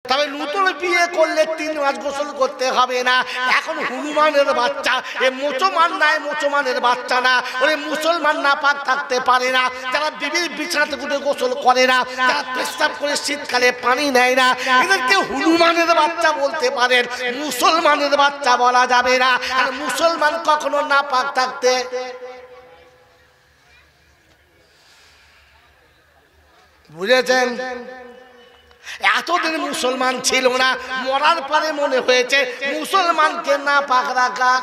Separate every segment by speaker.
Speaker 1: তবে নতুন বিয়ে করলে 3 মাস গোসল করতে হবে না। এখন হনুমানের বাচ্চা, এ মুসলমান নাই, মুসলমানের বাচ্চা না, ওরে মুসলমান না পাক থাকতে পারে না। যারা বিবির বিছানাতে উঠে গোসল করে না, যারা পেশাব করে শীতকালে পানি নেয় না, এদেরকে হনুমানের বাচ্চা বলতে পারেন, মুসলমানের বাচ্চা বলা যাবে না। আর মুসলমান কখনো না পাক থাকতে বুঝেছেন? এতদিন মুসলমান ছিল না, মরার পরে মনে হয়েছে মুসলমানকে না পাক রাখা।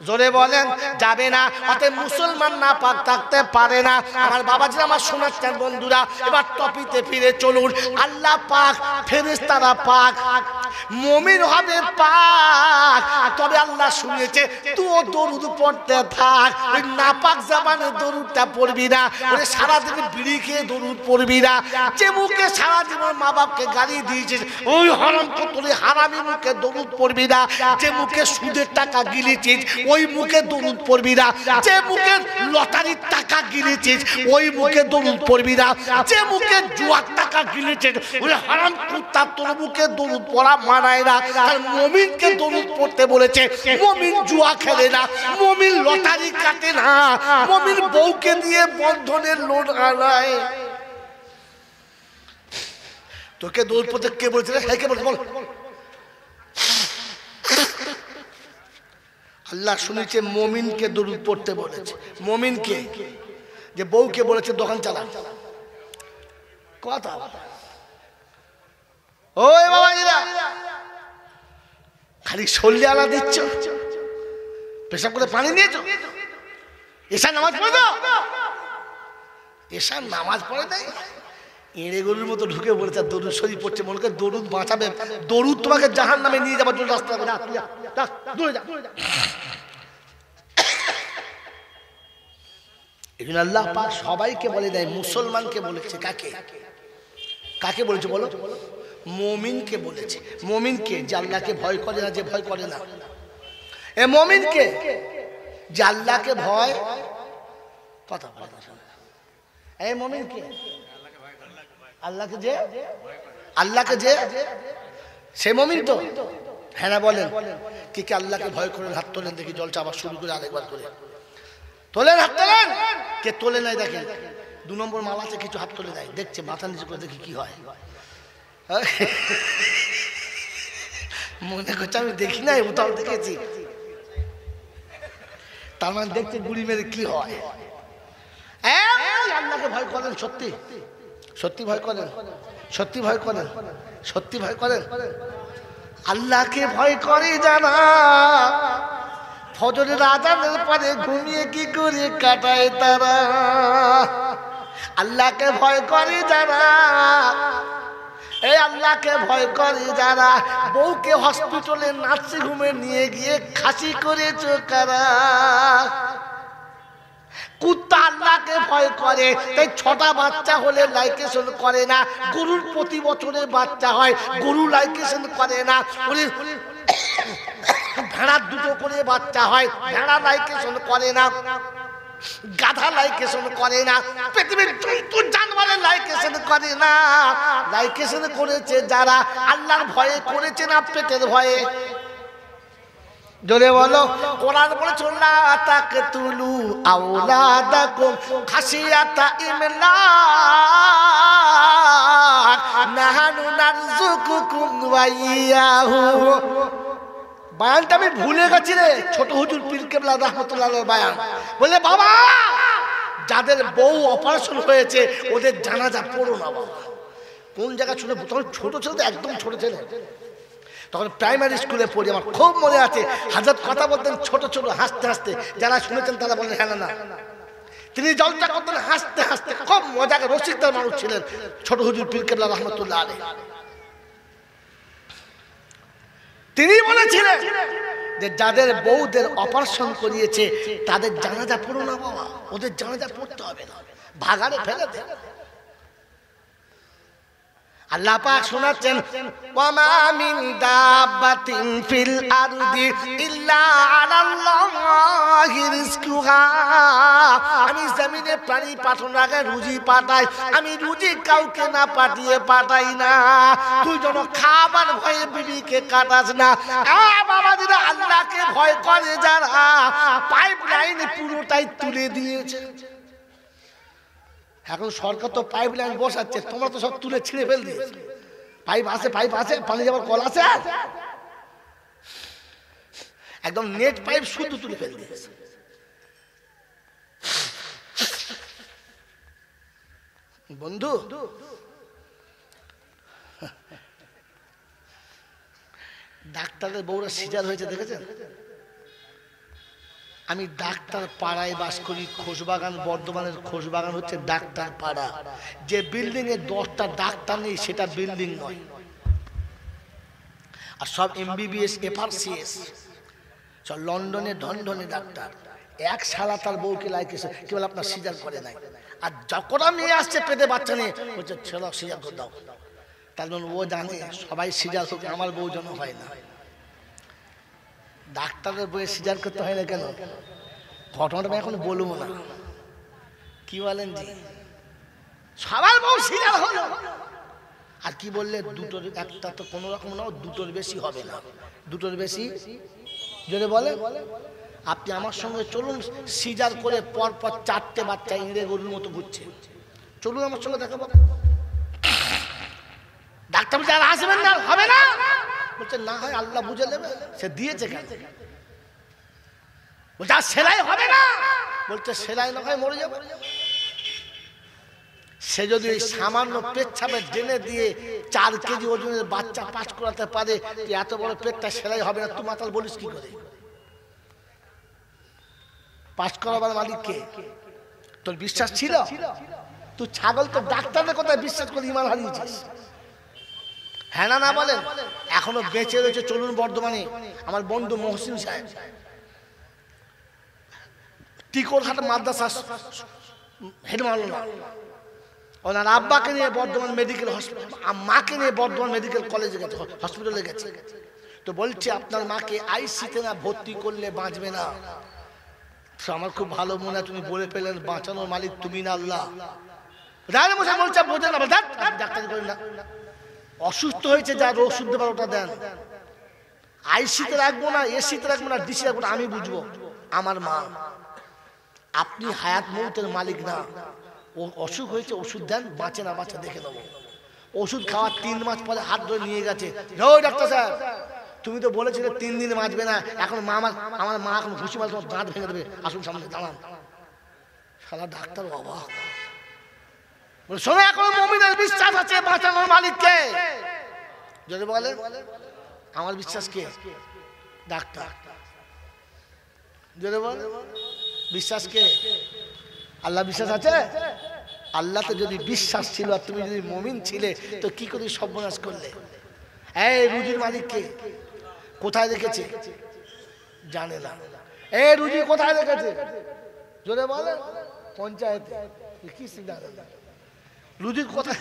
Speaker 1: জোরে বলেন যাবে না। অতএব মুসলমান না পাক থাকতে পারে না। আমার বাবাজিরা, আমার শোনাচ্ছেন বন্ধুরা, এবার টপিতে ফিরে চলুন। আল্লাহ পাক, ফেরেশতারা পাক, মুমিন হবে পাক। তবে আল্লাহ শুনেছে তুইও দরুদ পড়তে থাক। ওই নাপাক জবানে দরুদটা পড়বি না, ওরে সারাদিন বিড়ি খেয়ে দরুদ পড়বি না। যে মুখে সারা জীবন মা বাপকে গালি দিয়েছিস, ওই হারাম কতরি হারামি মুখে দরুদ পড়বি না। যে মুখে সুদের টাকা গিলেছিস, ওই মুখে দরুদ পড়বি না। যে মুখে লটারির টাকা গিলেছিস, ওই মুখে দরুদ পড়বি না। যে মুখে জুয়ার টাকা গিলেছিস, ওই হারাম কুত্তা, তোর মুখে দরুদ পড়া মানায় না। আর মুমিনকে দরুদ পড়তে বলেছে। মুমিন জুয়া খেলে না, মুমিন লটারি কাটে না, মুমিন বউকে দিয়ে বন্ধনের লোন আনায়। তোকে দরুদ পড়তে কে বলেছে? হ্যাঁ, কে বলছে বল? আল্লাহ শুনেছে মুমিনকে দরুদ পড়তে বলেছে। মুমিনকে, যে বউকে বলেছে দোকান চালা। কথা ওই বাবাজিরা, খালি সল্লি আলা দিচ্ছ, পেশাব করে পানি নিয়েছো, এশার নামাজ পড়ে দাও, এশার নামাজ পড়ে দেয়। এড়ে গরুর মতো ঢুকে বলেছে দরুদ শরীফ পড়ছে, মনে করে দরুদ বাঁচাবে, দরুদ তোমাকে জাহান্নামে নিয়ে যাবার জন্য রাস্তা দূরে যা। এজন্য আল্লাহ পাক সবাইকে বলে দেয়, মুসলমানকে বলেছে। কাকে কাকে বলেছে বলো? মুমিনকে বলেছে। মুমিনকে, যে আল্লাহকে ভয় করে না, যে ভয় করে না। এ মুমিনকে, যে আল্লাহকে ভয়, কথা বলে না। এই মুমিনকে, আল্লাহকে যে, আল্লাহকে যে, সে মুমিন তো। হ্যাঁ না বলেন? কি কি আল্লাহকে ভয় করেন? হাত তোলেন দেখি। জলসা আবার শুরু করে আরেকবার করে তোলেন, হাত তোলেন। কে তোলে নাই দেখেন? 2 নম্বর মাল আছে, কিছু হাত তোলে দেয়, দেখছে মাথা নিচু করে, দেখি কি হয়। মনে করছে আমি দেখি নাই, ওটাও দেখেছি। তার মানে দেখতে গুড়ি মেরে কি হয়। আল্লাহকে ভয় করেন? সত্যি সত্যি ভয় করেন? সত্যি ভয় করেন? সত্যি ভয় করেন? আল্লাহকে ভয় করে জানা, ফজরের আজানের পরে ঘুমিয়ে কি করে কাটায় তারা। আল্লাহকে ভয় করে যারা, এই আল্লাহকে ভয় করে যারা, বউকে হসপিটালে নার্সিং হোমে নিয়ে গিয়ে খাসি করেছ কারা। কুত্তা আল্লাহকে ভয় করে, তাই 6টা বাচ্চা হলে লাইকেশন করে না। গরুর প্রতি বছরে বাচ্চা হয়, গরু লাইকেশন করে না। ভেড়ার 2টো করে বাচ্চা হয়, ভেড়া লাইকেশন করে না। গাধা লাইকেশন করে না। পৃথিবীর জন্তু জানোয়ারের লাইকেশন করে না। লাইকেশন করেছে যারা আল্লাহর ভয়ে করেছে না পেটের ভয়ে। জোরে বলো। কোরআন বলেছে লা তাকতুলু আওলাদাকুম খাশিয়াতা ইমলাক নাহানু নারযুকুকুম ওয়া ইয়াহু। বায়ানটা আমি ভুলে গেছি রে, ছোট হুজুর পীর কেবলা রাহমাতুল্লাহ আলাইহির বায়ান। বলে বাবা, যাদের বউ অপারেশন হয়েছে ওদের জানাজা পড়ো না বাবা। কোন জায়গা ছোট, তখন ছোট ছিল তো, একদম ছোট ছিল, তখন প্রাইমারি স্কুলে পড়ি। আমার খুব মনে আছে, হযরত কথা বলতেন ছোট ছোট, হাসতে হাসতে। যারা শুনেছেন তারা বলেন হ্যাঁ না। তিনি জলসা করতেন হাসতে হাসতে, খুব মজাকে রসিকদার মানুষ ছিলেন ছোট হুজুর পীর কেবলা রাহমাতুল্লাহ আলাইহি। তিনি বলেছিলেন যে যাদের বউদের অপারেশন করিয়েছে তাদের জানাজা পড়ো না বাবা, ওদের জানাজা পড়তে হবে না, ভাগাড়ে ফেলে দে। আল্লাহ পাক শোনাচ্ছেন ওয়ামা মিন দাব্বাতিন ফিল আরদি ইল্লা আলাল্লাহি রিজকুহা। আমি জমিনে প্রাণী পাঠানোর আগে রুজি পাঠাই, আমি রুজি কাউকে না পাঠিয়ে পাঠাই না। তুই যেন খাবার ভয়ে বিবিকে কাটাস না। বাবাজিরা, আল্লাহকে ভয় করে যারা পাইপ লাইন পুরোটাই তুলে দিয়েছে। এখন সরকার তো পাইপ লাইন বসাচ্ছে, তোমরা তো সব তুলে ছিঁড়ে ফেল দিয়েছে। পাইপ আছে পানি যাবার কল আছে, একদম নেট পাইপ শুধু তুলে ফেল দিয়েছে। বন্ধু, ডাক্তারের বউরা সিজার হয়েছে দেখেছেন? আমি ডাক্তার পাড়ায় বাস করি, খোশবাগান, বর্ধমানের খোশবাগান হচ্ছে ডাক্তার পাড়া। যে বিল্ডিং এ 10টা ডাক্তার নেই সেটা বিল্ডিং নয়। আর সব MBBS FRCS, সব লন্ডনে ঢনঢনে ডাক্তার। এক শালা তার বউকে লাইকেছে, কি বলে আপনার সিজার করে নাই। আর যখন মেয়ে আসছে পেটে বাচ্চা নিয়ে বলছে ছেলে সিজার করে দাও। তার জন্য ও জানে সবাই সিজার হোক, আমার বউ যেন হয় না। ডাক্তারের বইয়ে সিজার করতে হয় না কেন? ঘটনাটা আমি এখন বলবো না, কি বলেন জি? সবার বউ সিজার হলো। আর কি বললে দুটোর একটা তো কোনো রকম না, দুটোর বেশি হবে না। দুটোর বেশি যদি বলে আপনি আমার সঙ্গে চলুন, সিজার করে পর পর 4টে বাচ্চা ইংরেজ গরুর মতো ঘুরছে, চলুন আমার সঙ্গে দেখাবো। ডাক্তার বলছে আর আসবেন না, হবে না। বলছে না হয় আল্লাহ বুঝে নেবে। সে দিয়েছে কেন? বলছে আর সেলাই হবে না। বলছে সেলাই না হয় মরে যাবে। সে যদি ওই সামান্য পেচ্ছাপে ডেনে দিয়ে 4 কেজি ওজনের বাচ্চা পাস করাতে পারে, এত বড় পেটটা সেলাই হবে না, তুই মাতাল বলিস কি করে? পাস করাবার মালিক কে? তোর বিশ্বাস ছিল? তুই ছাগল, তো ডাক্তারের কথা বিশ্বাস করে ইমান হারিয়েছিস। হ্যাঁ না বলেন? এখনো বেঁচে রয়েছে। চলুন বর্ধমানে আমার বন্ধু মহসিন সাহেব, টিকরহাট মাদ্রাসা হেডমাওলানা, ওনার আব্বাকে নিয়ে বর্ধমান মেডিকেল হসপিটাল, মাকে নিয়ে বর্ধমান মেডিকেল কলেজে গেছে, হসপিটালে গেছে। তো বলছে আপনার মাকে আইসিতে না ভর্তি করলে বাঁচবে না। আমার খুব ভালো মনে হয়, তুমি বলে পেলেন বাঁচানোর মালিক তুমি না আল্লাহ। বলছে বোঝে না, ডাক্তারি করেন না। অসুস্থ হয়েছে, যা ওষুধ দেবার ওটা দেন। আইসিতে রাখবো না, এসিতে রাখবো না, ডিসি রাখবো না, আমি বুঝবো। আমার মা, আপনি হায়াত মৌতের মালিক না। ও অসুখ হয়েছে, ওষুধ দেন, বাঁচে না বাঁচে দেখে নেবো। ওষুধ খাওয়ার 3 মাস পরে হাত ধরে নিয়ে গেছে। ডাক্তার সাহেব, তুমি তো বলেছিলে 3 দিন বাঁচবে না, এখন আমার মা এখন ঘুষি মারলে তোমার দাঁত ভেঙে দেবে, আসুন সামনে দাঁড়ান। শালা ডাক্তার অবাক। শোনো, এখন মুমিনের বিশ্বাস আছে বাঁচানোর মালিককে। যদি বলে আমার বিশ্বাস কে? ডাক্তার। যদি বলে বিশ্বাস কে? আল্লাহ বিশ্বাস আছে? আল্লাহতে যদি বিশ্বাস ছিল আর তুমি যদি মুমিন ছিলে, তো কি করে সর্বনাশ করলে? এই রুজির মালিক কে? কোথায় রেখেছে? জানে না। এই রুজি কোথায় রেখেছে? যদি বলে পঞ্চায়েতে। কি সিদ্ধান্ত? রুজি কোথায়?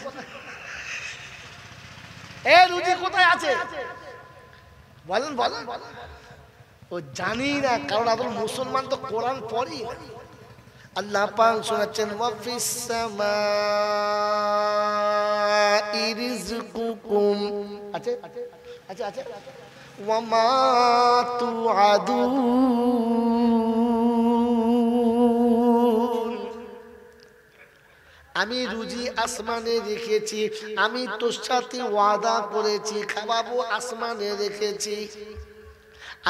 Speaker 1: এ রুজি কোথায় আছে? বলেন বলেন। ও জানি না, কারণ আপনার মুসলমান তো কোরআন পড়ি। আল্লাহ পাক শোনাচ্ছেন ওয়াফিস সামাই রিজকুকুম। আছে আছে আছে। ওয়া মা তুআদুন। আমি রুজি আসমানে রেখেছি, আমি তোর সাথে ওয়াদা করেছি, খাওয়াবো আসমানে রেখেছি।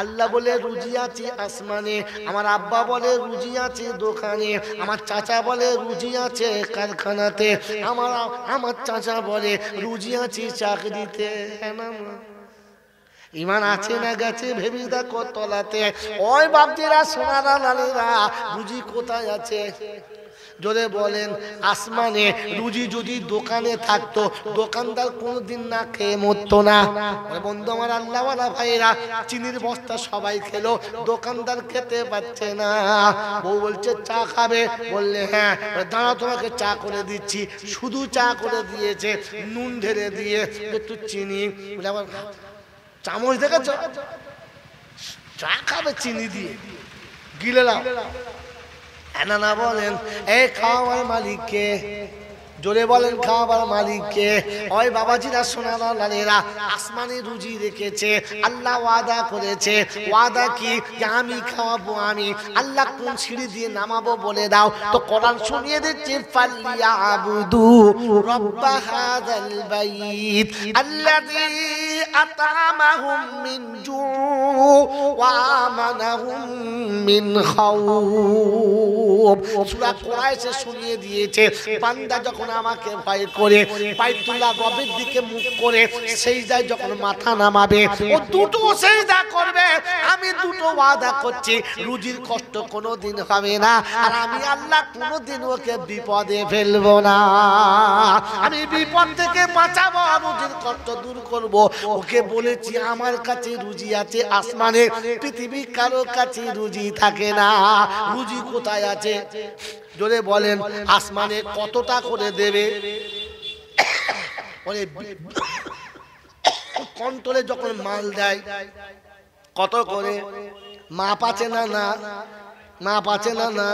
Speaker 1: আল্লাহ বলে রুজি আছে আসমানে, আমার আব্বা বলে রুজি আছে দোকানে, আমার চাচা বলে রুজি আছে কারখানাতে, আমার চাচা বলে রুজি আছে চাকরিতে। ইমান আছে না গেছে ভেবে দেখো তলাতে। ওই বাপজিরা সোনারা লালেরা রুজি কোথায় আছে? জোরে বলেন। আসমানে। রুজি যদি দোকানে থাকতো দোকানদার কোনোদিন না খেয়ে মরতো না। বন্ধু আমার আল্লাহওয়ালা ভাইরা, চিনির বস্তা সবাই খেলো, দোকানদার খেতে পারছে না। বউ বলছে চা খাবে, বললে হ্যাঁ, দাঁড়া তোমাকে চা করে দিচ্ছি। শুধু চা করে দিয়েছে, নুন ঢেলে দিয়ে একটু চিনি, বলে আবার চামচ দেখেছ, চা খাবে চিনি দিয়ে, গিলে নাও। না বলেন এই খাওয়ার মালিককে, জোরে বলেন খাওয়ার মালিককে। ওই বাবাজিরা সোনারা লালেরা, আসমানে রুজি রেখেছে, আল্লাহ ওয়াদা করেছে। ওয়াদা কি? যে আমি খাওয়াবো আমি। আল্লাহ কোন সিঁড়ি দিয়ে নামাবো বলে দাও। তো কোরআন শুনিয়ে দিচ্ছে, ফালিয়াবুদু রব্ব হাযাল বাইত আল্লাযী আত'আমাহুম মিন জু' ওয়া আমানাহুম মিন খাউফ। সূরা কুরাইশে শুনিয়ে দিয়েছে, বান্দা যখন আমাকে ভয় করে বাইতুল্লাহ রবের দিকে মুখ করে সেজদায় যখন মাথা নামাবে, ও দুটো সেজদা করবে। আমি দুটো ওয়াদা করছি, রুজির কষ্ট কোনোদিন হবে না, আর আমি আল্লাহ কোনোদিন ওকে বিপদে ফেলবো না। আমি বিপদ থেকে বাঁচাবো, রুজির কষ্ট দূর করব। ওকে বলেছি আমার কাছে রুজি আছে আসমানে, পৃথিবীর কারো কাছে রুজি থাকে না। রুজি কোথায় আছে? জোরে বলেন। আসমানে কতটা করে দেবে? কন্ট্রোলে যখন মাল দেয় কত করে? মাপ আছে না? না মাপ আছে না? না।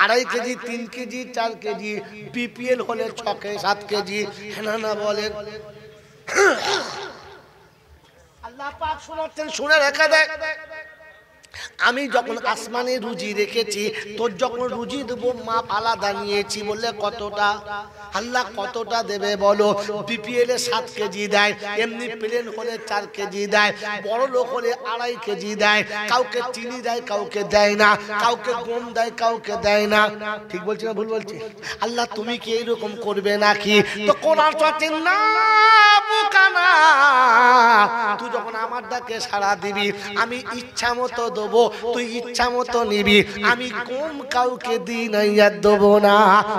Speaker 1: 2.5 কেজি, 3 কেজি, 4 কেজি, বিপিএল হলে 6 7 কেজি। না বলেন। আল্লাহ পাক শোনাচ্ছেন, শুনে রেখে দেয়। আমি যখন আসমানে রুজি রেখেছি, তোর যখন রুজি দেবো মাপ আলাদা নিয়েছি। বললে কতটা? আল্লাহ কতটা দেবে বলো? বিপিএল এ 7 কেজি দেয়, এমনি প্লেন হলে 4 কেজি দেয়, বড় লোক হলে 2.5 কেজি দেয়। কাউকে চিনি দেয়, কাউকে দেয় না, কাউকে গম দেয়, কাউকে দেয় না। ঠিক বলছি না ভুল বলছি? আল্লাহ তুমি কি এইরকম করবে নাকি? তো কোরআন চলছে না বুকানা, তুই যখন আমার ডাকে সাড়া দিবি আমি ইচ্ছা মতো দেবো, তুই ইচ্ছা মতো নিবি। আমি কম কাউকে দিই নাই আর দেবো না।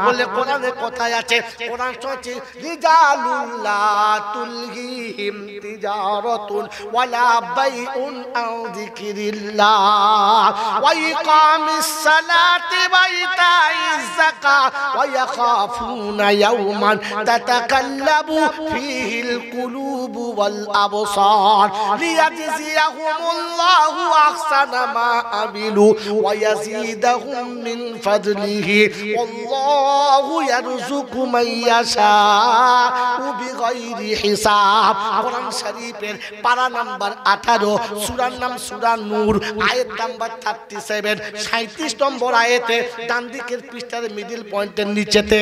Speaker 1: বলে কোরআনে কোথায় আছে? কোরআন চলছে, রিজালুল্লাহ তুলহিহিম তিজারাতুন ওয়ালা বাইউন আন যিকরিল্লাহ ওয়া ইকামিস সালাতি ওয়া ইতাইজ যাকাত ওয়া ইয়াখাফুনা ইয়াওমান তাতাকাল্লাবু ফীহিল কুলুবু ওয়াল আবসার লিয়াজজিয়াহুমুল্লাহু আহসানা মা আমিলু ওয়া ইয়াজিদাহুম মিন ফাদলিহি ওয়াল্লাহু ইয়ারযুকু মান ইয়াশাউ বিগাইরি হিসাব। কোরআন শরীফের পারা নাম্বার 18, সূরার নাম সূরা নূর, আয়াত নাম্বার 37, 37 নম্বর আয়াতে ডান দিকের পৃষ্ঠার মিডল পয়েন্টের নিচেতে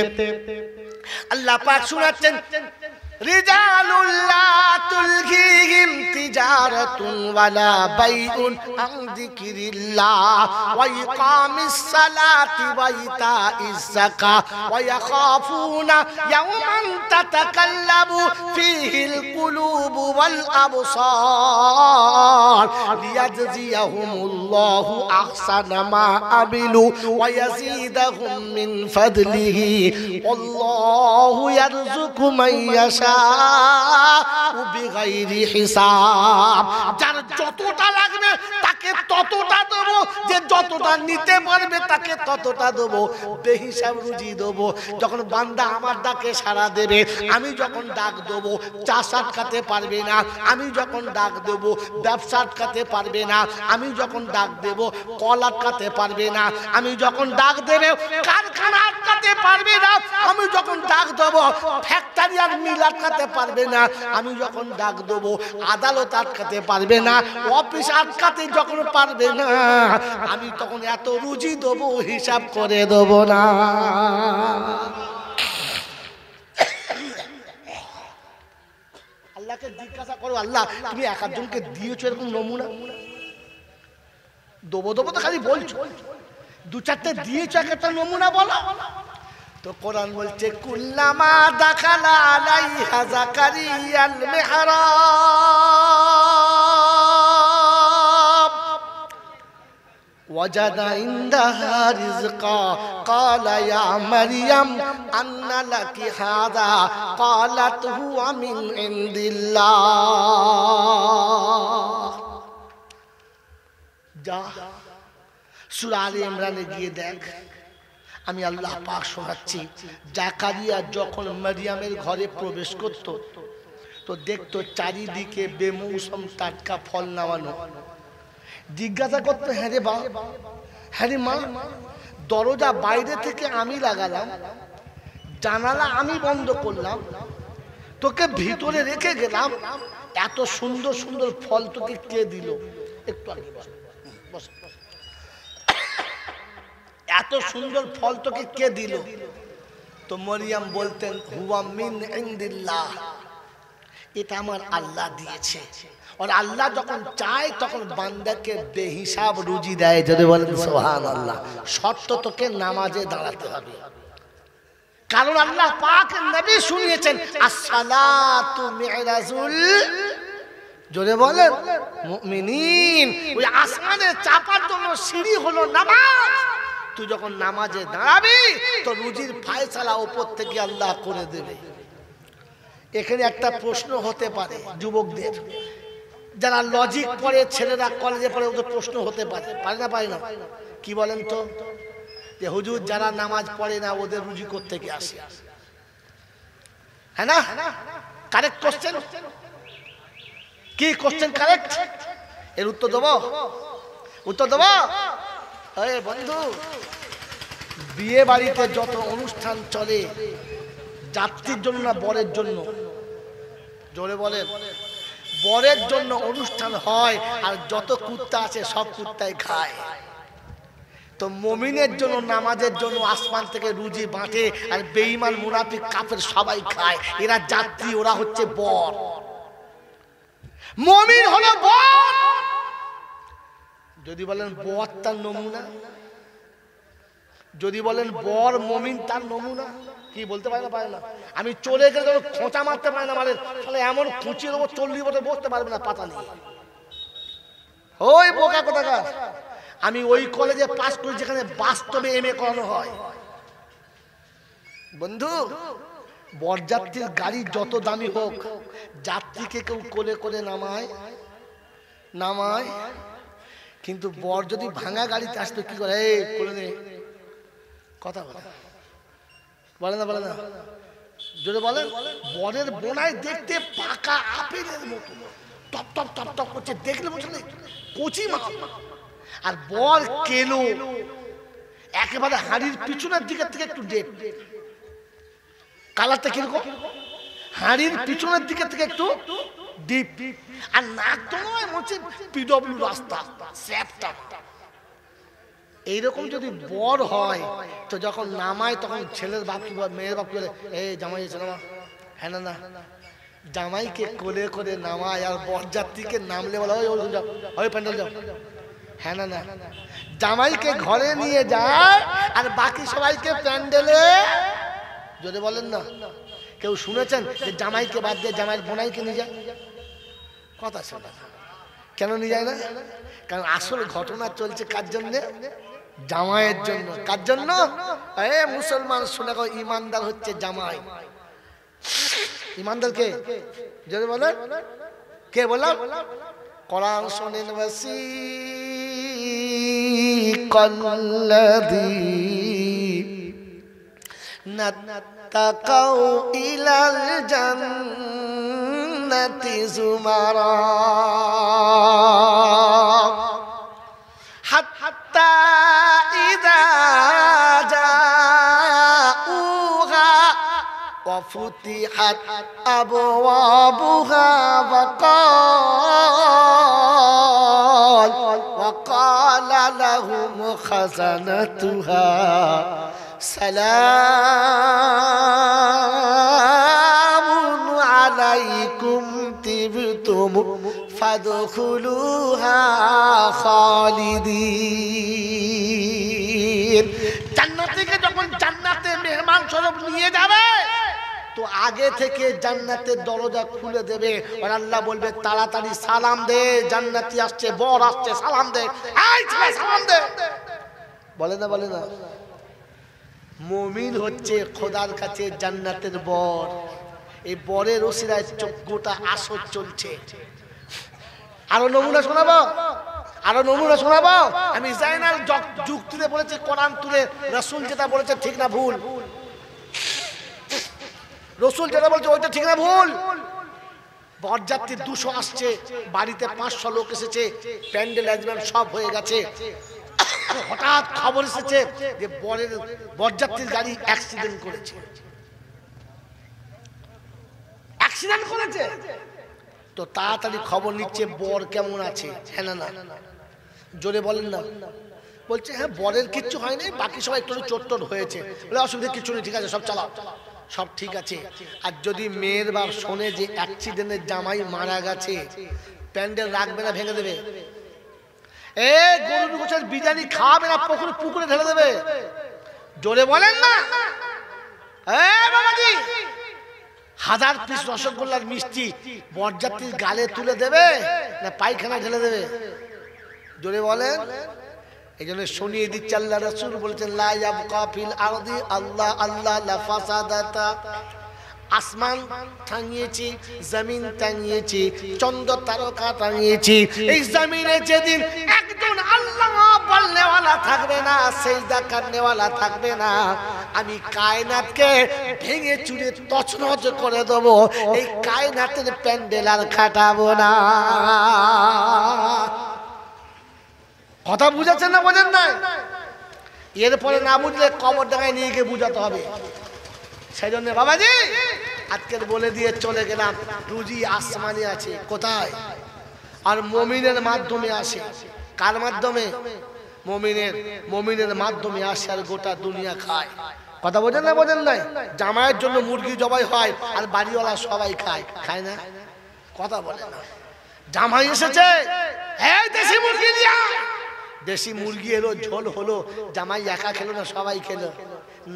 Speaker 1: আল্লাহ পাক শোনাচ্ছেন, রিজালুল্লাহ তুলহিহিম তিজারাতুন ওয়ালা বাইউন আন যিকরিল্লাহ ওয়া ইকামিস সালাতি ওয়া ইতাইজ যাকাত ওয়া ইয়াখাফুনা ইয়াওমান তাতাকাল্লাবু ফীহিল কুলুবু ওয়াল আবসার লিয়াজজিয়াহুমুল্লাহু আহসানা মা আমিলু ওয়া ইয়াজিদাহুম মিন ফাদলিহি আল্লাহু ইয়ারযুকু মান ইয়াশা বিগাইরি হিসাব। যার যতটা লাগবে তাকে ততটা দেবো, যে যতটা নিতে পারবে তাকে ততটা দেবো, বেহিসাব রুজি দেবো। যখন বান্দা আমার ডাকে সাড়া দেবে, আমি যখন ডাক দেবো চাষ আটকাতে পারবে না, আমি যখন ডাক দেবো ব্যবসা আটকাতে পারবে না, আমি যখন ডাক দেবো কল আটকাতে পারবে না, আমি যখন ডাক দেবে কারখানা আটকাতে পারবে না, আমি যখন ডাক দেবো ফ্যাক্টরি আর মিল আটকাতে পারবে না, আমি যখন ডাক দেবো আদালত আটকাতে পারবে না, অফিস আটকাতে যখন পারবে না, আমি তখন এত রুজি দেবো হিসাব করে দেবো না। আল্লাহকে জিজ্ঞাসা করো, আল্লাহ তুমি এক একজনকে দিয়েছো এরকম নমুনা? দেবো দেবো তো খালি বলছো, 2-4টে দিয়েছো, এক একটা নমুনা বলো। তো কোরআন বলছে, কুল্লামা দাখালা আলাইহা যাকারিয়াল মিহরাব وجد عندها رزقا قال يا مريم أن لك هذا قالت هو من عند الله যা সূরা আলে ইমরানে গিয়ে দেখ আমি আল্লাহ পাক শোনাচ্ছি জাকারিয়া যখন মারিয়ামের ঘরে প্রবেশ করত তো দেখতো চারিদিকে বেমৌসুম টাটকা ফল নামানো জিজ্ঞাসা করতো হ্যাঁ রে বা হ্যাঁ রে মা দরজা বাইরে থেকে আমি লাগালাম জানালা আমি বন্ধ করলাম তোকে ভিতরে রেখে গেলাম এত সুন্দর সুন্দর ফল তোকে কে দিল একটু আগে বস এত সুন্দর ফল তোকে কে দিল তো মরিয়ম বলতেন হুয়া মিন ইনদিল্লাহ এটা আমার আল্লাহ দিয়েছে আর আল্লাহ যখন চায় তখন বান্দাকে বেহিসাব রুজি দেয় যদি বলেন সুবহানাল্লাহ শর্ত তোকে নামাজে দাঁড়াতে হবে কারণ আল্লাহ পাক নবী শুনিয়েছেন as-সালাতু মি'রাজুল জোরে বলেন মুমিনিন ওই আসমানে চাপার জন্য সিঁড়ি হলো নামাজ তুই যখন নামাজে দাঁড়াবি তো রুজির ফয়সালা উপর থেকে আল্লাহ করে দেবে এখানে একটা প্রশ্ন হতে পারে যুবকদের যারা লজিক পড়ে ছেলেরা কলেজে পড়ে ওদের প্রশ্ন হতে পারে পারে না কি বলেন তো যে হুজুর যারা নামাজ পড়ে না ওদের রুজি কোথা থেকে আসে হ্যাঁ না কারেক্ট কোশ্চেন কি কোশ্চেন কারেক্ট এর উত্তর দেবো আরে বন্ধু বিয়ে বাড়িতে যত অনুষ্ঠান চলে যাত্রীর জন্য না বরের জন্য জোরে বলেন বরের জন্য অনুষ্ঠান হয় আর যত কুত্তা আছে সব কুত্তাই খায় তো মুমিনের জন্য নামাজের জন্য আসমান থেকে রুজি বাঁটে আর বেঈমান মুনাফিক কাফের সবাই খায় এরা যাত্রী ওরা হচ্ছে বর মুমিন হলো বর যদি বলেন বর তার নমুনা যদি বলেন বর মুমিন তার নমুনা কি বলতে পারে না আমি চলে গেলে খোঁচা মারতে পারে না মানে তাহলে এমন খুঁচিয়ে দেবো 40 বছর বসতে পারবে না পাতা নিয়ে ওই বোকা কোথাকার আমি ওই কলেজে পাস করি যেখানে বাস্তবে এমএ করানো হয় বন্ধু বরযাত্রীর গাড়ি যত দামি হোক যাত্রীকে কেউ কোলে করে নামায় কিন্তু বর যদি ভাঙা গাড়িতে আসতো কি করে এই কোলে নে কথা বলে না জোরে বলেন বরের বোনায় দেখতে পাকা আপেলের মতো টপ টপ টপ টপ করছে দেখলে বুঝলেন কচি মা আর বর কেলো একেবারে হাড়ির পিছনের দিকে থেকে একটু ডেপ কালারটা কিরকম হাড়ির পিছনের দিকে থেকে একটু ডিপ আর নাক তো নয় হচ্ছে পিডব্লিউ রাস্তা স্যাপটা এইরকম যদি বর হয় তো যখন নামায় তখন ছেলের বাপ কি বলে মেয়ের বাপ কি বলে এই জামাই এসে নামা হ্যাঁ না জামাইকে কোলে করে নামায় আর বরযাত্রীকে নামলে বলা হয় প্যান্ডেল যাও হ্যাঁ না জামাইকে ঘরে নিয়ে যায় আর বাকি সবাইকে প্যান্ডেলে যদি বলেন না কেউ শুনেছেন যে জামাইকে বাদ দিয়ে জামাইয়ের বোনাইকে নিয়ে যায় কথা শোনা কেন নিয়ে যায় না কারণ আসল ঘটনা চলছে কার জন্য জামাইয়ের জন্য কার জন্য মুসলমান শুনে ইমানদার হচ্ছে জামাই ইমানদার কে যদি বলেন কে বললাম কোরআন শোনেন নাত্তাকাউ ইলাল জান্নাতি যুমারা হাত্তা ইযা জাউহা ওয়া ফুতিহাত আবওয়াবুহা وقال لهم خزنتها سلام عليكم طبتم فادخلوها خالدين জান্নাতে যখন জান্নাতে মেহমান স্বরূপ নিয়ে যাবে তো আগে থেকে জান্নাতের দরজা খুলে দেবে আর আল্লাহ বলবে তাড়াতাড়ি সালাম দে জান্নাতি আসছে বর আসছে সালাম দে এই ছেলে সালাম দে বলে না বলে না? মুমিন হচ্ছে খোদার কাছে জান্নাতের বর। এই বরের ওসিলায় গোটা আসর চলছে। আরো নমুনা শোনাবো, আরো নমুনা শোনাবো। আমি যাই না যুক্তিতে বলেছে, কোরআন তুলে রাসূল যেটা বলেছে ঠিক না ভুল? রাসূল যেটা বলছে ওইটা ঠিক না ভুল? বরযাত্রী 200 আসছে, বাড়িতে 500 লোক এসেছে, প্যান্ডেল অ্যারেঞ্জমেন্ট সব হয়ে গেছে। হঠাৎ খবর এসেছে যে বরযাত্রীর গাড়ি অ্যাক্সিডেন্ট করেছে। অ্যাক্সিডেন্ট করেছে তো তাড়াতাড়ি খবর নিচ্ছে বর কেমন আছে। হ্যাঁ না না জোরে বলেন না। বলছে হ্যাঁ বরের কিচ্ছু হয়নি, বাকি সবাই একটু চোট হয়েছে। বলে অসুবিধা কিছু নেই, ঠিক আছে সব চালাও, সব ঠিক আছে। আর যদি মেয়ের বাপ শোনে যে অ্যাক্সিডেন্টের জামাই মারা গেছে, প্যান্ডেল রাখবে না, ভেঙে দেবে। গরুর গোছের বিরিয়ানি খাওয়াবে না, পুকুরে ঢেলে দেবে। জোরে বলেন না। বাবাজি 1000 পিস রসগোল্লার মিষ্টি বরযাত্রীর গালে তুলে দেবে না পায়খানা ঢেলে দেবে? জোরে বলেন। এই জন্য শুনিয়ে দিচ্ছে, আল্লাহ রাসূল বলেছেন লা ইয়াবকা ফিল আরদি আল্লাহ আল্লাহ লা ফাসাদাতা। আসমান টাঙিয়েছি, জমিন টাঙিয়েছি, চন্দ্র তারকা টাঙিয়েছি। এই জমিনে যেদিন একজন আল্লাহ বলনেওয়ালা থাকবে না, সেজদা করনেওয়ালা থাকবে না, আমি কায়নাতকে ভেঙে চুরে তছনছ করে দেব। এই কায়নাতের প্যান্ডেল আর খাটাবো না। কথা বুঝাচ্ছেন না বোঝেন নাই? এরপরে না বুঝলে কবর ডাঙায় নিয়ে গিয়ে বুঝাতে হবে। সেই জন্য বাবাজি আজকের বলে দিয়ে চলে গেলাম, রুজি আসমানে আছে। কোথায়? আর মুমিনের মাধ্যমে আসে। কার মাধ্যমে? মুমিনের মাধ্যমে আসে, আর গোটা দুনিয়া খায়। কথা বোঝেন না বোঝেন নাই? জামাইয়ের জন্য মুরগি জবাই হয়, আর বাড়িওয়ালা সবাই খায়, খায় না? কথা বলে না। জামাই এসেছে, এই দেশি মুরগি নিয়ে আয়। দেশি মুরগি এলো, ঝোল হলো, জামাই একা খেলো না, সবাই খেলো।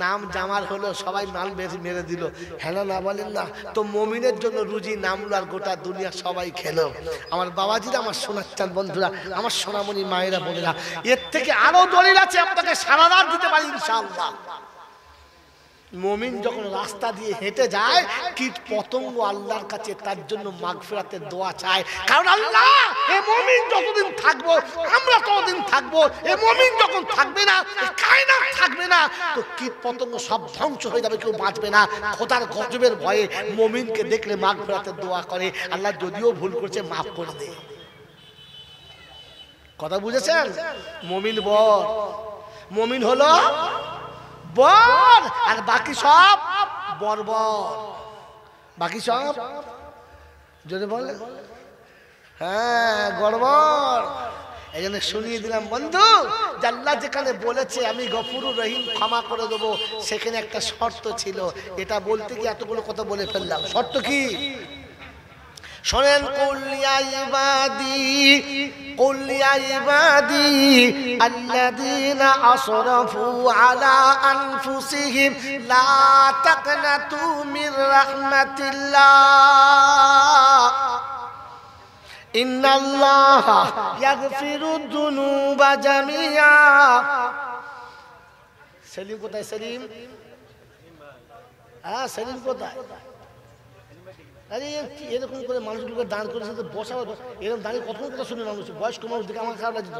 Speaker 1: নাম জামার হলো, সবাই মাল মেরে দিল। হ্যাঁ না বলেন না? তো মুমিনের জন্য রুজি নামলো, আর গোটা দুনিয়া সবাই খেলো। আমার বাবাজিরা, আমার সোনাচ্চান বন্ধুরা, আমার সোনামণি মায়েরা বোনেরা, এর থেকে আরো দলিল আছে, আপনাকে সারা রাত দিতে পারি ইনশাআল্লাহ। মুমিন যখন রাস্তা দিয়ে হেঁটে যায়, কীট পতঙ্গ আল্লাহর কাছে তার জন্য মাগফিরাতের দোয়া চায়। কারণ আল্লাহ, এ মুমিন যতদিন থাকবো আমরা ততদিন থাকবো। এ মুমিন যখন থাকবে না, কায়নাত থাকবে না, তো কীট পতঙ্গ সব ধ্বংস হয়ে যাবে, কেউ বাঁচবে না। খোদার গজবের ভয়ে মুমিনকে দেখলে মাগফিরাতের দোয়া করে, আল্লাহ যদিও ভুল করছে মাফ করে দে। কথা বুঝেছেন? মুমিন বর, মুমিন হলো বর, আর বাকি সব বর্বর। বাকি সব যদি বলে হ্যাঁ গড়বর। এই জন্য শুনিয়ে দিলাম বন্ধু, আল্লাহ যেখানে বলেছে আমি গফুরুর রহিম, ক্ষমা করে দেবো, সেখানে একটা শর্ত ছিল। এটা বলতে গিয়ে এতগুলো কথা বলে ফেললাম। শর্ত কি শোনেন? قل يا عبادي الذين أسرفوا على أنفسهم لا تقنطوا من رحمة الله إن الله يغفر الذنوب جميعا। সেলিম কোথায়? সেলিম, হ্যাঁ সেলিম কোথায়? আরে এরকম করে মানুষগুলোকে দাঁড় করে বসা, এরকম দাঁড়িয়ে কতক্ষণ কথা শুনে মানুষ, বয়স্ক মানুষ দেখে আমার খারাপ লাগছে।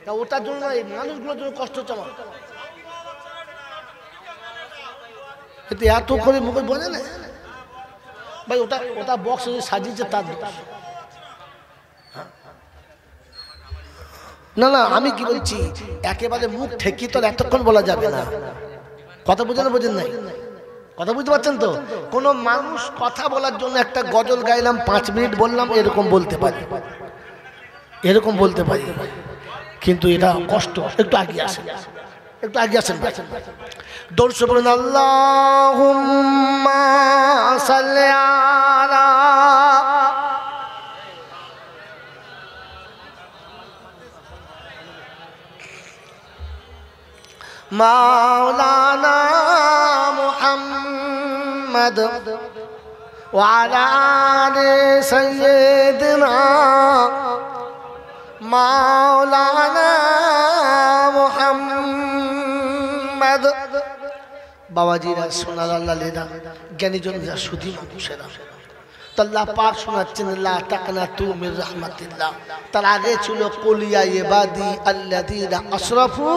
Speaker 1: তা ওটার জন্য না, এই মানুষগুলোর জন্য কষ্ট হচ্ছে আমার। কিন্তু এত করে মুখে বোঝে না ভাই, ওটা বক্স সাজিয়েছে তার দোষ। না আমি কি বলছি, একেবারে মুখ ঠেকি তো এতক্ষণ বলা যাবে না। কথা বোঝেন নাই? কথা বুঝতে পারছেন তো? কোন মানুষ কথা বলার জন্য একটা গজল গাইলাম, 5 মিনিট বললাম, এরকম বলতে পারি, এরকম বলতে পারি, কিন্তু এটা কষ্ট। একটু আগে আসেন, একটু আগে আসেন। দর্শ বলুন আল্লাহুম্মা সাল্লি আলা মাওলানা মুহাম্মদ ওয়া আলা আলি সাইয়্যিদিনা মাওলানা মুহাম্মদ বাবাজিরা সোনার আল্লাহ জ্ঞানীজনরা সুধী মানুষেরা আল্লাহ পাক শোনাচ্ছেন লা তাকনাতু মির রাহমাতিল্লাহ। তার আগে ছিল কুলিয়া ইবাদি আল্লাযীনা আসরাফু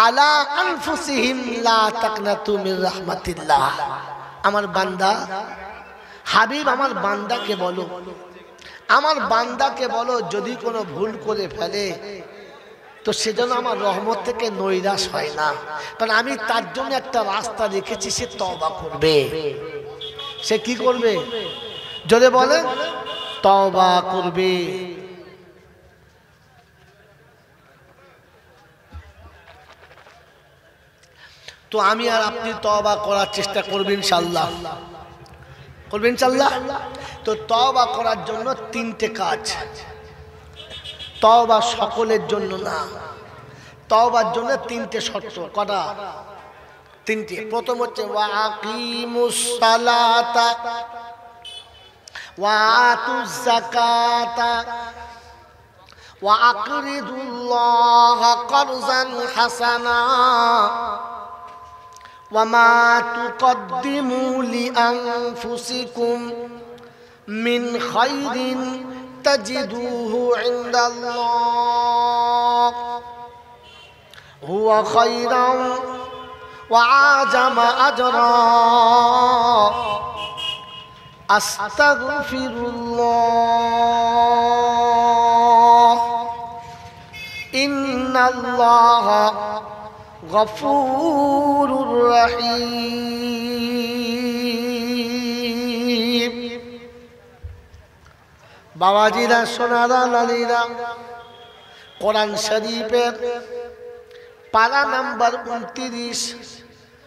Speaker 1: আলা আনফুসিহিম লা তাকনাতু মির রাহমাতিল্লাহ। আমার বান্দা হাবিব আমার বান্দাকে বলো, আমার বান্দাকে বলো যদি কোনো ভুল করে ফেলে তো সেজন্য আমার রহমত থেকে নৈরাশ হয় না, কারণ আমি তার জন্য একটা রাস্তা রেখেছি, সে তওবা করবে। সে কি করবে? যদি বলে তওবা করবে। তো আমি আর আপনি তওবা করার চেষ্টা করবেন ইনশাআল্লাহ, করবেন ইনশাআল্লাহ। তো তওবা করার জন্য তিনটে কাজ। তওবা সকলের জন্য না, তওবার জন্য তিনটে শর্ত। কটা? তিনটে। প্রথম হচ্ছে ওয়া আকিমুস সালাতা ওয়া আতুজ যাকাতা ওয়া আকরিদুল্লাহা কারযান হাসানা ওয়া মা তুকদ্দিমু লিআনফুসিকুম মিন খায়রিন তাজিদুহু ইনদাল্লাহ হুয়া খায়রান ওয়া আ'জামা আজরা আস্তাগফিরুল্লাহ ইন্নাল্লাহা গফুরুর রহিম। বাবাজিরা সোনারা লালীরা, কোরআন শরীফের পারা নাম্বার 29,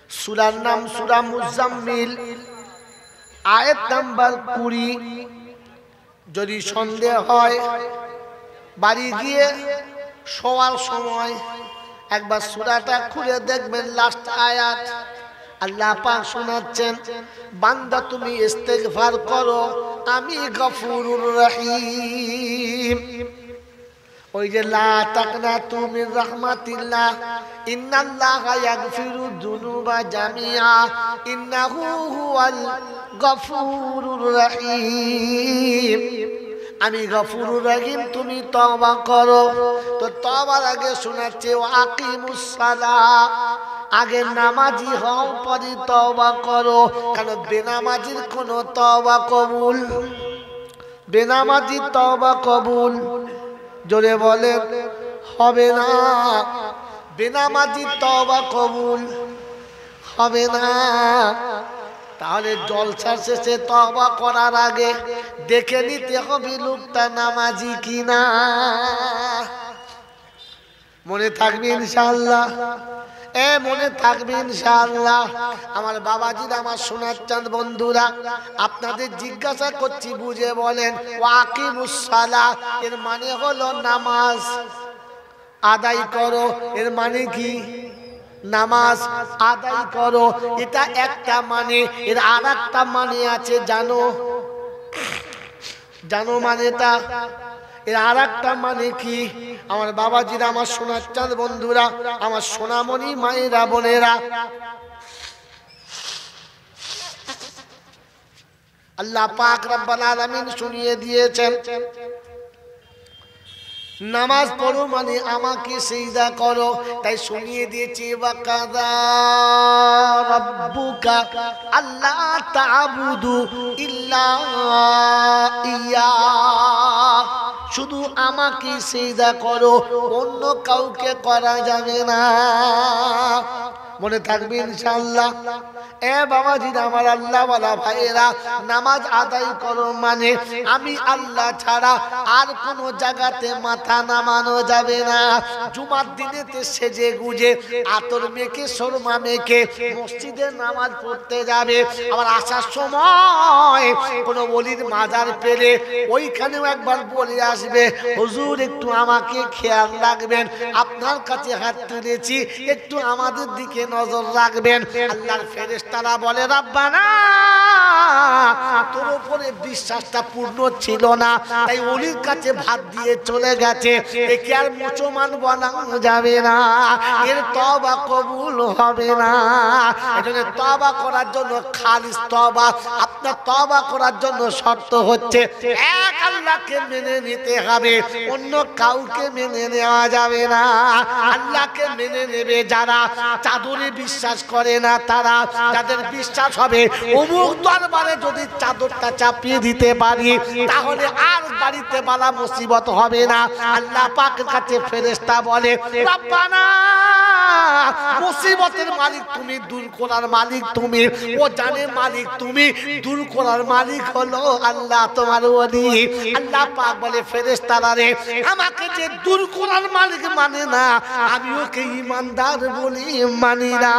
Speaker 1: সূরার নাম সূরা মুজাম্মিল, আয়াত নাম্বার 20। যদি সন্দেহ হয় বাড়ি গিয়ে শোয়ার সময় একবার সূরাটা খুলে দেখবেন, লাস্ট আয়াত আল্লাহ পাক শোনাচ্ছেন, বান্দা তুমি ইস্তেগফার করো, আমি গফুরুর রহিম। ওই যে লা তাকনাতু মির রাহমাতিল্লাহ ইন্নাল্লাহা ইয়াগফিরুয যুনুবা জামিআ ইন্নাহু হুয়াল গফুরুর রহিম। আমি গফুরুর রহিম, তুমি তওবা করো। তো তওবার আগে শোনাচ্ছে ওয়া আকিমুস সালাহ, আগে নামাজি হও পরে তওবা করো। কারণ বেনামাজির কোনো তওবা কবুল, বেনামাজির তওবা কবুল জোরে বলেন হবে না। বেনামাজির তওবা কবুল হবে না। তাহলে জলসা শেষে তওবা করার আগে দেখে নিতে হবে লোকটা নামাজি কিনা। মনে থাকবে ইনশাআল্লাহ, মনে থাকবে ইনশাআল্লাহ। আমার বাবাজিরা, আমার সোনার চাঁদ বন্ধুরা, আপনাদের জিজ্ঞাসা করছি, বুঝে বলেন। ওয়াকিমুস সালাহ এর মানে হলো নামাজ আদায় করো। এর মানে কি? নামাজ আদায় করো, এটা একটা মানে। এর আর একটা মানে আছে, জানো? জানো মানেটা? এর আর একটা মানে কি? আমার বাবাজিরা, আমার সোনার চাঁদ বন্ধুরা, আমার সোনামণি মায়েরা বোনেরা, আল্লাহ পাক রব্বুল আলামিন শুনিয়ে দিয়েছেন, নামাজ পড়ো মানে আমাকে সিজদা করো। তাই শুনিয়ে দিয়েছি ওয়াকাযা রাব্বুকা আল্লা তা'বুদু ইল্লা ইয়া, শুধু আমাকে সিজদা করো, অন্য কাউকে করা যাবে না। মনে থাকবে ইনশাআল্লাহ। বাবাজিরা, আমার আল্লাহ ওয়ালা ভাইয়েরা, নামাজ আদায় করো মানে আমি আল্লাহ ছাড়া আর কোন জায়গাতে মাথা নামানো যাবে না। জুমার দিনেতে সেজে গুজে আতর মেখে সুরমা মেখে মসজিদে নামাজ পড়তে যাবে। আবার আসার সময় কোনো ওলির মাজার পেলে ওইখানেও একবার বলে আসবে, হুজুর একটু আমাকে খেয়াল রাখবেন, আপনার কাছে হাত তুলেছি, একটু আমাদের দিকে নজর রাখবেন। আল্লাহর ফেরেশতারা বলে, রব্বানা তোর উপরে বিশ্বাসটা পূর্ণ ছিল না, তাই ওলির কাছে ভাত দিয়ে চলে গেছে, একে আর মুসলমান বলা যাবে না, এর তওবা কবুল হবে না। এজন্য তওবা করার জন্য খালিস তওবা, আপনার তওবা করার জন্য শর্ত হচ্ছে এক আল্লাহকে মেনে নিতে হবে, অন্য কাউকে মেনে নেওয়া যাবে না। আল্লাহকে মেনে নেবে যারা, চাদরে বিশ্বাস করে না তারা, যাদের বিশ্বাস হবে অমুক দরবারে যদি চাদরটা চাপিয়ে দিতে পারি তাহলে আর বাড়িতে বালা মুসিবত হবে না। আল্লাহ পাকের কাছে ফেরেশতা বলে, রব্বানা, মুসিবতের মালিক তুমি, দূর করার মালিক তুমি, ও জানের মালিক তুমি, দূর করার মালিক হলো আল্লাহ তোমার ওলি। আল্লাহ পাক বলে, ফেরেশতারা রে, আমাকে যে দূর করার মালিক মানে না, আমি ওকে ঈমানদার বলি মানি না।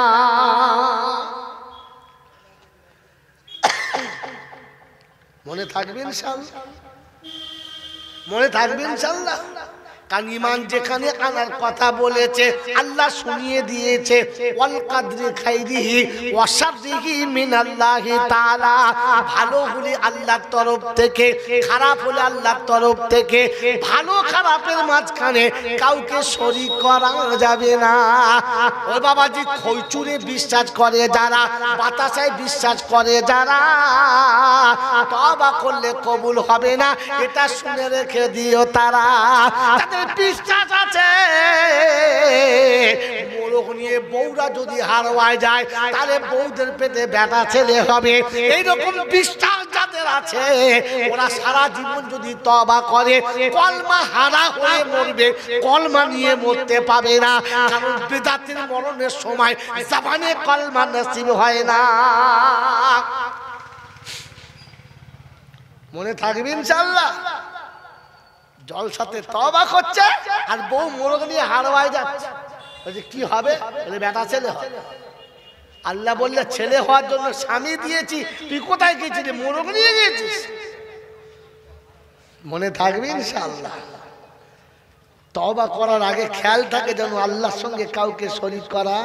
Speaker 1: মনে থাকবে ইনশাআল্লাহ, মনে থাকবে ইনশাআল্লাহ। কারণ ঈমান যেখানে আনার কথা বলেছে আল্লাহ শুনিয়ে দিয়েছে, ওয়াল কাদরি খাইরিহি ওয়া শাররিহি মিনাল্লাহি তাআলা, ভালো হলে আল্লাহর তরফ থেকে, খারাপ হলে আল্লাহর তরফ থেকে। ভালো খারাপের মাঝখানে কাউকে শরীক করা যাবে না। ওই বাবাজি, খৈচুরে বিশ্বাস করে যারা, বাতাসায় বিশ্বাস করে যারা, তওবা করলে কবুল হবে না, এটা শুনে রেখে দিও। তারা বিশ্বাস আছে মোরগ নিয়ে বউরা যদি হারওয়ায় যায় তাহলে বউদের পেটে বেটা ছেলে হবে, এইরকম বিশ্বাস যাদের আছে ওরা সারা জীবন যদি তওবা করে কলমা হারা হয়ে মরবে, কলমা নিয়ে মরতে পাবে না। কারণ বেদাতের মরণের সময় জবানে কলমা নসিব হয় না। মনে থাকবে ইনশাআল্লাহ। জলসাতে তওবা করছে আর বউ মোরগ নিয়ে হারওয়ায় যাচ্ছে, বলছে কি হবে? বেটা ছেলে হবে। আল্লাহ বললে ছেলে হওয়ার জন্য স্বামী দিয়েছি, তুই কোথায় গেছিলি? মোরগ নিয়ে গেছিস। মনে থাকবে ইনশাআল্লাহ। তওবা করার আগে খেয়াল থাকে যেন আল্লাহর সঙ্গে কাউকে শরীক করা,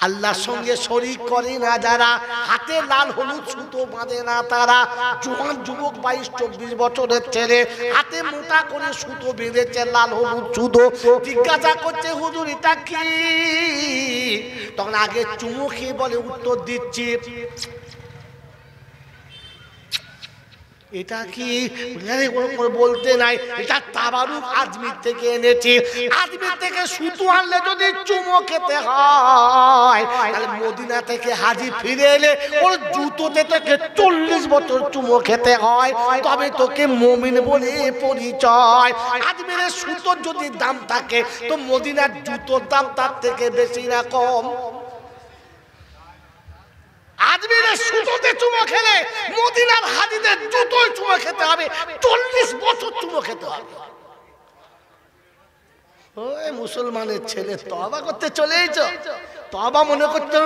Speaker 1: আল্লাহর সঙ্গে শরীক করে না যারা, হাতে লাল হলুদ সুতো বাঁধে না তারা, জোয়ান যুবক 22-24 বছরের ছেলে হাতে মোটা করে সুতো বেঁধেছে, লাল হলুদ সুতো, জিজ্ঞাসা করছে হুজুর এটা কি? তখন আগে চুমু খেয়ে বলে উত্তর দিচ্ছি, এটা কি? বলতে নাই, এটা তাবারুক আজমির থেকে এনেছি। আজমির থেকে সুতো আনলে যদি চুমো খেতে হয় তাহলে মদিনা থেকে হাজি ফিরে এলে ওর জুতোতে থেকে 40 বছর চুমো খেতে হয়, তবে তোকে মুমিন বলে পরিচয়। আজমিরের সুতোর যদি দাম থাকে তো মদিনার জুতোর দাম তার থেকে বেশি না কম? আজমিরের সুতোতে চুমো খেলে মদিনার হাজিদের জুতোয় চুমো খেতে হবে, 40 বছর চুমো খেতে হবে। ওই মুসলমানের ছেলে তওবা করতে চলেইছো, তওবা মনে করতে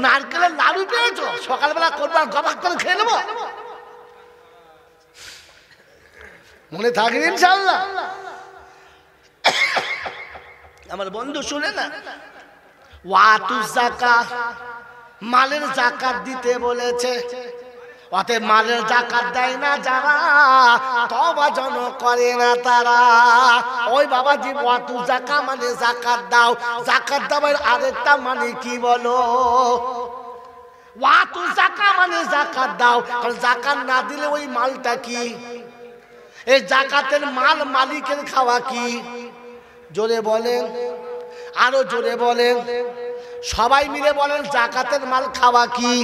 Speaker 1: নারকেলের লাড়ু পেয়েছো, সকালবেলা করবো আর গবাক করে খেয়ে নেবো। মনে থাকবে ইনশাআল্লাহ। আমার বন্ধু শুনে না, ওয়াতু যাকাত, মালের যাকাত দিতে বলেছে। অতএব মালের যাকাত দেয় না যারা, তওবা যেন করে না তারা। ওই বাবাজি, ওয়াতু যাকাত মানে যাকাত দাও, যাকাত দেওয়ার আরেকটা মানে কি বলো? ওয়াতু যাকাত মানে যাকাত দাও, কারণ যাকাত না দিলে ওই মালটা কি? এই যাকাতের মাল মালিকের খাওয়া কি? জোরে বলেন, আরো জোরে বলেন, সবাই মিলে বলেন যাকাতের মাল খাওয়া কি?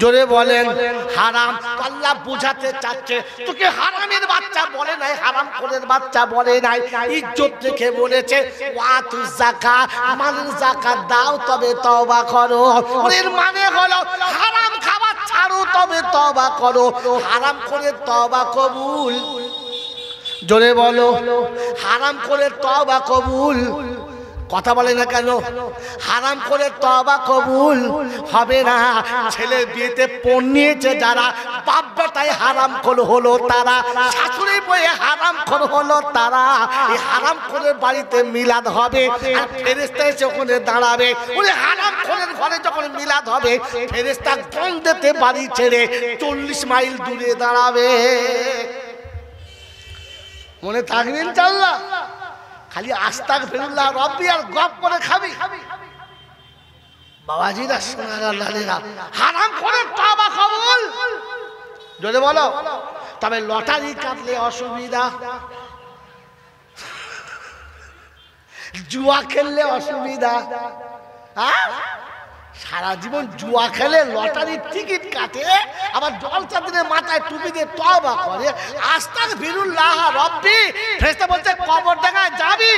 Speaker 1: জোরে বলেন, হারাম। আল্লাহ বুঝাতে চাচ্ছে তোকে হারামের বাচ্চা বলে নাই, হারাম খোরের বাচ্চা বলে নাই, ইজ্জত রেখে বলেছে ওয়াতু যাকাত, মালের যাকাত দাও তবে তওবা করো। এর মানে হলো হারাম খাওয়া ছাড়ো তবে তওবা করো, হারাম করে তওবা কবুল। জোরে বলো, হারাম করে তওবা কবুল। কথা বলে না কেন? হারাম করে তওবা কবুল হবে না। ছেলের বিয়েতে পণ নিয়েছে যারা, বাপ বেটাই হারাম খোর হলো তারা, শাশুড়ি বয়ে হারাম খোর হলো তারা। এই হারাম করে বাড়িতে মিলাদ হবে, আর ফেরেশতা এসে ওখানে দাঁড়াবে। ওই হারাম খোরের ঘরে যখন মিলাদ হবে, ফেরেশতা গন্ধেতে বাড়ি ছেড়ে 40 মাইল দূরে দাঁড়াবে। মনে থাকবে ইনশাআল্লাহ? খালি আস্তাগফিরুল্লাহ রব্বি আর গপ করে খাবি। বাবাজিরা সোনারা লালেরা, হারাম করে তওবা কবুল যদি বলো। তবে লটারি কাটলে অসুবিধা, জুয়া খেললে অসুবিধা। সারা জীবন জুয়া খেলে লটারির টিকিট কাটে, আবার জলসা দিনে মাথায় টুপি দিয়ে তওবা করে, আস্তাগফিরুল্লাহ রব্বি। ফেরেশতা বলছে কবর ডাঙায় যাবি,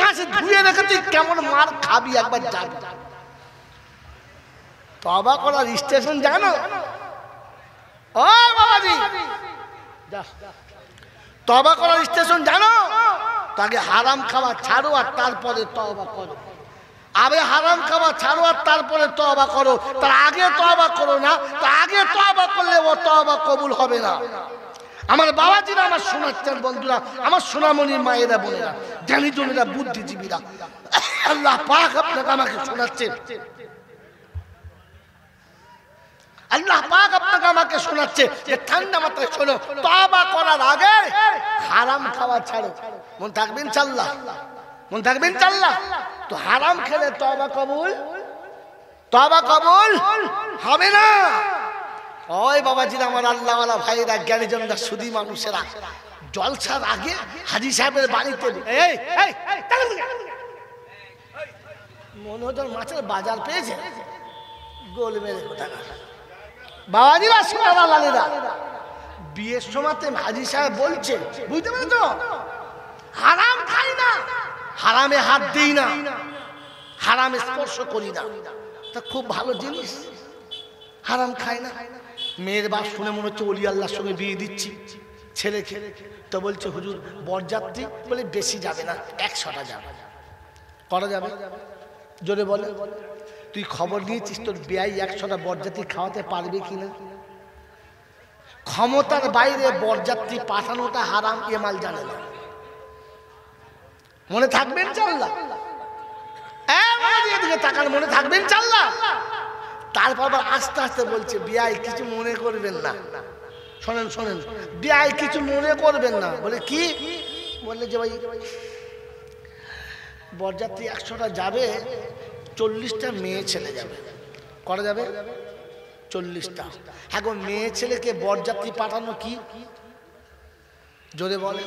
Speaker 1: মাছ ধুয়ে রেখে তুই কেমন মার খাবি, একবার যাবি। তওবা করার স্টেশন জানো? ও বাবাজি, তওবা করার স্টেশন জানো? তাকে হারাম খাওয়া ছাড়ো আর তারপরে তওবা করো। আবে হারাম খাওয়া ছাড়ো আর তারপরে তওবা করো, তার আগে তওবা করো না। তার আগে তওবা করলে ও তওবা কবুল হবে না। আমার বাবাজিরা, আমার শোনাচ্ছেন বন্ধুরা, আমার সোনামণির মায়েরা বোনেরা, জ্ঞানী জনেরা, বুদ্ধিজীবীরা, আল্লাহ পাক আপনাকে আমাকে শোনাচ্ছেন, আল্লাহ পাক আপনাকে আমাকে শোনাচ্ছে যে ঠান্ডা মাথায় শোনো, তওবা করার আগে হারাম খাওয়া ছাড়ো। মন থাকবে ইনশাআল্লাহ? মন থাকবে ইনশাআল্লাহ? তো হারাম খেলে তওবা কবুল হবে না। ওই বাবাজিরা, আমার আল্লাহওয়ালা ভাইরা, জ্ঞানীজনরা, সুধী মানুষেরা, জলসার আগে হাজী সাহেবের বাড়িতে মনে হতো মাছের বাজার পেয়েছে, গোল মেরে কোথাকার। বাবাজিরা সোনারা লালেরা, বিয়ের সময়তে হাজী সাহেব বলছে, বুঝতে পেরেছো, হারাম খাই না, হারামে হাত দিই না, হারামে স্পর্শ করি না। তা খুব ভালো জিনিস, হারাম খাই না। মেয়ের বাপ শুনে মনে হচ্ছে ওলি আল্লাহর সঙ্গে বিয়ে দিচ্ছি ছেলেকে। তো বলছে হুজুর বরযাত্রী বলে বেশি যাবে না, 100টা যাবে। করা যাবে? জোরে বলে। তুই খবর নিয়েছিস তোর বিয়াই 100টা বরযাত্রী খাওয়াতে পারবে কিনা? ক্ষমতার বাইরে বরযাত্রী পাঠানোটা হারাম, এ মাল জানে না। মনে থাকবেন ইনশাআল্লাহ? এদিকে তাকান, মনে থাকবেন ইনশাআল্লাহ? তারপর আস্তে আস্তে বলছে, বিয়াই কিছু মনে করবেন না, শোনেন শোনেন, বিয়াই কিছু মনে করবেন না। বলে কি? বললে যে ভাই বরযাত্রী 100টা যাবে, 40টা মেয়ে ছেলে যাবে। করা যাবে? 40টা। হ্যাঁ গো, মেয়ে ছেলেকে বরযাত্রী পাঠানো কি? জোরে বলে।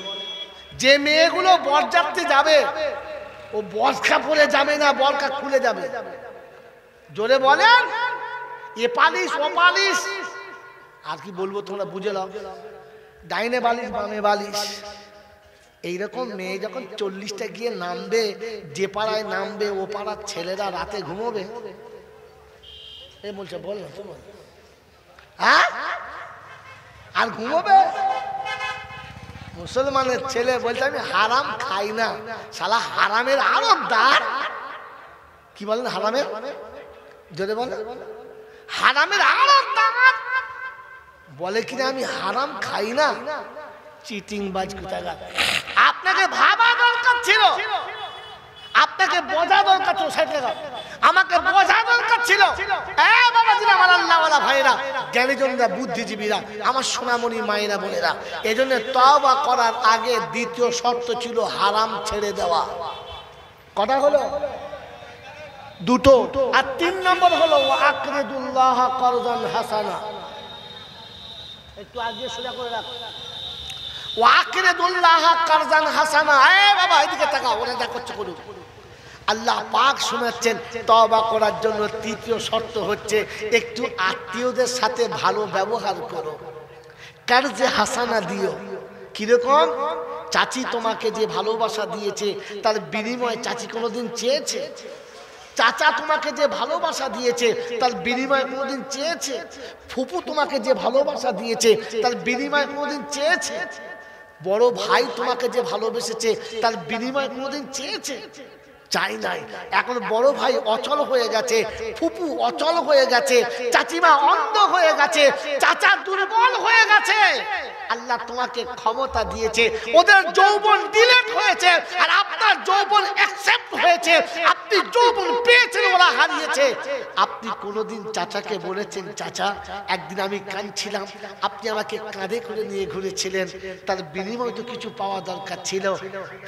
Speaker 1: যে মেয়েগুলো বরযাত্রী যাবে ও বরখা পরে যাবে না, বরখা খুলে যাবে। জোরে বলেন। এ পালিশ ও পালিশ, আর কি বলবো তোমরা বুঝে নাও। ডাইনে বালিশ বামে বালিশ, এইরকম মেয়ে যখন 40টা গিয়ে নামবে, যে পাড়ায় নামবে ও পাড়ার ছেলেরা রাতে ঘুমোবে। এ বলছে বল না তো, হ্যাঁ, আর ঘুমোবে? মুসলমানের ছেলে বলছে আমি হারাম খাই না, শালা হারামের আড়তদার। কি বলেন? হারামের, যদি বলে হারামের আড়তদার বলে কিনা আমি হারাম খাই না। চিটিং বাজ কোথাকার। আপনাকে ভাবা দরকার ছিল, আপনাকে বোঝা দরকার ছিল, আমাকে বোঝা দরকার ছিল। আমার আল্লাহওয়ালা ভাইরা, জ্ঞানীজনরা, বুদ্ধিজীবীরা, আমার সোনামণি মায়েরা বোনেরা, এই জন্য তওবা করার আগে দ্বিতীয় শর্ত ছিল হারাম ছেড়ে দেওয়া। কটা হলো? দুটো। আর 3 নম্বর হলো আকরিদুল্লাহ করজান হাসানা। একটু আগে সোজা করে রাখ। ওয়াকিরুল্লাহ কারজান হাসানা। বাবা এদিকে তাকাও, ওরা যা করছে করুন। আল্লাহ পাক শোনাচ্ছেন তওবা করার জন্য তৃতীয় শর্ত হচ্ছে একটু আত্মীয়দের সাথে ভালো ব্যবহার করো, কারজে হাসানা দিও। কিরকম? চাচি তোমাকে যে ভালোবাসা দিয়েছে তার বিনিময়ে চাচি কোনোদিন চেয়েছে? চাচা তোমাকে যে ভালোবাসা দিয়েছে তার বিনিময়ে কোনোদিন চেয়েছে? ফুপু তোমাকে যে ভালোবাসা দিয়েছে তার বিনিময়ে কোনোদিন চেয়েছে? বড় ভাই তোমাকে যে ভালোবেসেছে তার বিনিময়ে কোনোদিন চেয়েছে? চাই নাই। এখন বড় ভাই অচল হয়ে গেছে, ফুপু অচল হয়ে গেছে, চাচিমা অন্ধ হয়ে গেছে, চাচা দুর্বল হয়ে গেছে। আল্লাহ তোমাকে ক্ষমতা দিয়েছে, ওদের যৌবন ডিলেট হয়েছে আর আপনার যৌবন অ্যাকসেপ্ট হয়েছে। আপনি যৌবন পেয়েছেন, ওরা হারিয়েছে। আপনি কোনোদিন চাচাকে বলেছেন, চাচা একদিন আমি কাঁদছিলাম, আপনি আমাকে কাঁধে করে নিয়ে ঘুরেছিলেন, তার বিনিময় তো কিছু পাওয়া দরকার ছিল,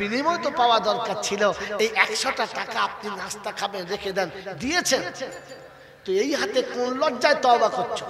Speaker 1: বিনিময় তো পাওয়া দরকার ছিল। এই 100টা টাকা আপনি নাস্তা খাবেন রেখে দেন, দিয়েছেন তো এই হাতে কোন লজ্জায় তওবা করছো?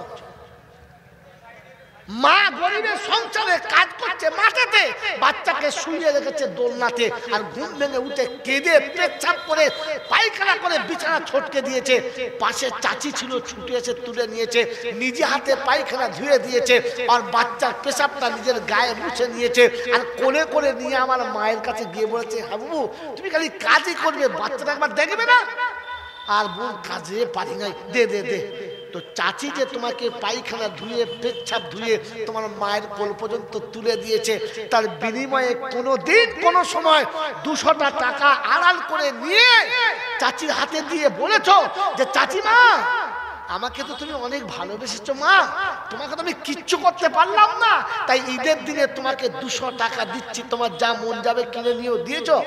Speaker 1: মা গরিবের সংসারে কাজ করছে মাঠেতে, বাচ্চাকে শুইয়ে রেখেছে দোলনাতে, আর ঘুম ভেঙে উঠে কেঁদে পেচ্ছাপ করে পায়খানা করে বিছানা ছটকে দিয়েছে। পাশে চাচি ছিল, ছুটে এসে তুলে নিয়েছে, নিজে হাতে পায়খানা ধুয়ে দিয়েছে, আর বাচ্চার পেশাবটা নিজের গায়ে মুছে নিয়েছে, আর কোলে করে নিয়ে আমার মায়ের কাছে গিয়ে বলেছে, হাবু তুমি খালি কাজই করবে, বাচ্চাটা একবার দেখবে না? আর বোন কাজে পারি নাই, দে দে দে। তো চাচি যে তোমাকে পায়খানা ধুয়ে পেচ্ছাপ ধুয়ে তোমার মায়ের কোল পর্যন্ত তুলে দিয়েছে, তার বিনিময়ে কোনোদিন কোনো সময় 200টা টাকা আড়াল করে নিয়ে চাচির হাতে দিয়ে বলেছো যে চাচিমা আমাকে তো তুমি অনেক ভালোবেসেছো মা, তোমাকে তো আমি কিচ্ছু করতে পারলাম না, তাই ঈদের দিনে তোমাকে 200 টাকা দিচ্ছি, তোমার যা মন যাবে কিনে নিও, দিয়েছো?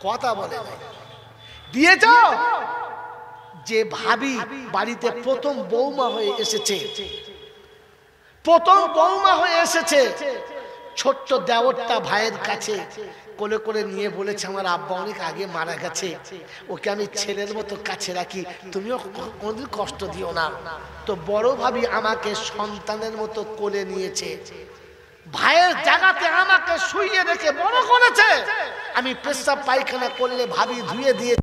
Speaker 1: কথা বলে নাই, দিয়েছো? যে ভাবি বাড়িতে প্রথম বৌমা হয়ে এসেছে, প্রথম বৌমা হয়ে এসেছে, ছোট্ট দেওরটা ভাইয়ের কাছে কোলে করে নিয়ে বলেছে আমার আব্বা অনেক আগে মারা গেছে, ওকে আমি ছেলের মতো কাছে রাখি, তুমিও কোনোদিন কষ্ট দিও না। তো বড় ভাবি আমাকে সন্তানের মতো কোলে নিয়েছে, ভাইয়ের জায়গাতে আমাকে শুইয়ে রেখে বড় করেছে। আমি পেশাব পায়খানা করলে ভাবি ধুয়ে দিয়ে